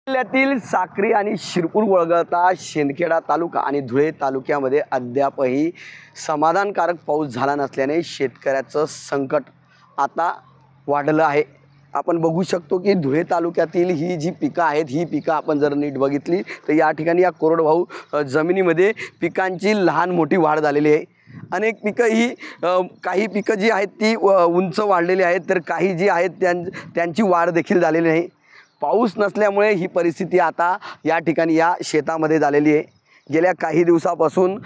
जिल्ह्यातील साक्री आणि शिरपूर वगळता शिंदखेडा तालुका आणि धुळे तालुक्यामध्ये अद्यापही समाधानकारक पाऊस झाला नसल्याने शेतकऱ्याचं संकट आता वाढलं आहे। आपण बघू शकतो की धुळे तालुक्यातील ही जी पिकं आहेत ही पिकं आपण जर नीट बघितली तर या ठिकाणी या कोरडवाहू जमिनीमध्ये पिकांची लहान मोठी वाढ झालेली आहे। अनेक पिकं ही काही पिकं जी आहेत ती उंच वाढलेली आहेत, तर काही जी आहेत त्यांची वाढ देखील झालेली नाही। पाऊस नसल्यामुळे ही परिस्थिती आता या ठिकाणी या शेतामध्ये झालेली आहे। गेल्या काही दिवसापासून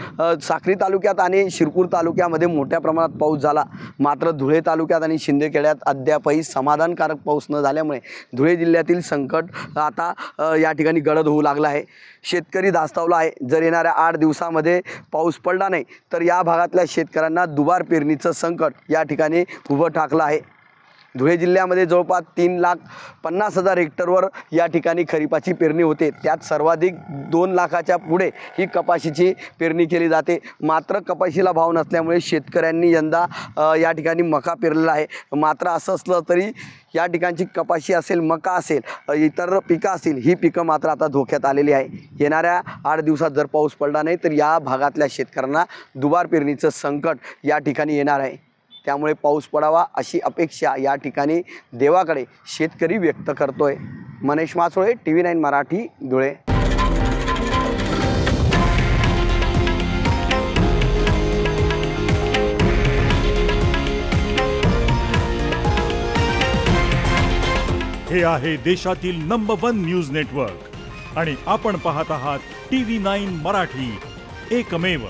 साक्री तालुक्यात आणि शिरपूर तालुक्यामध्ये मोठ्या प्रमाणात पाऊस झाला, मात्र धुळे तालुक्यात आणि शिंदखेड्यात अद्यापही समाधानकारक पाऊस न झाल्यामुळे धुळे जिल्ह्यातील संकट आता या ठिकाणी गडद होऊ लागला आहे। शेतकरी धास्तावला आहे। जर येणाऱ्या 8 दिवसामध्ये पाऊस पडला नाही तर या भागातल्या शेतकऱ्यांना दुबार पेरणीचं संकट या ठिकाणी उभं ठाकलं आहे। धुळे जिल्ह्यामध्ये जवळपास 3,50,000 हेक्टरवर या ठिकाणी खरीपाची पेरणी होते, त्यात सर्वाधिक 2 लाखाच्या पुढे ही कपाशीची पेरणी केली जाते। मात्र कपाशीला भाव नसल्यामुळे शेतकऱ्यांनी यंदा या ठिकाणी मका पेरलेला आहे। मात्र असं असलं तरी या ठिकाणची कपाशी असेल, मका असेल, इतर पिकं असतील, ही पिकं मात्र आता धोक्यात आलेली आहे। येणाऱ्या 8 दिवसात जर पाऊस पडला नाही तर या भागातल्या शेतकऱ्यांना दुबार पेरणीचं संकट या ठिकाणी येणार आहे। त्यामुळे पाऊस पडावा अशी अपेक्षा या ठिकाणी देवाकडे शेतकरी व्यक्त करतोय। मनीष मासोळे, TV9 मराठी, धुळे। हे आहे देशातील नंबर 1 न्यूज नेटवर्क आणि आपण पाहत आहात TV9 मराठी, एकमेव।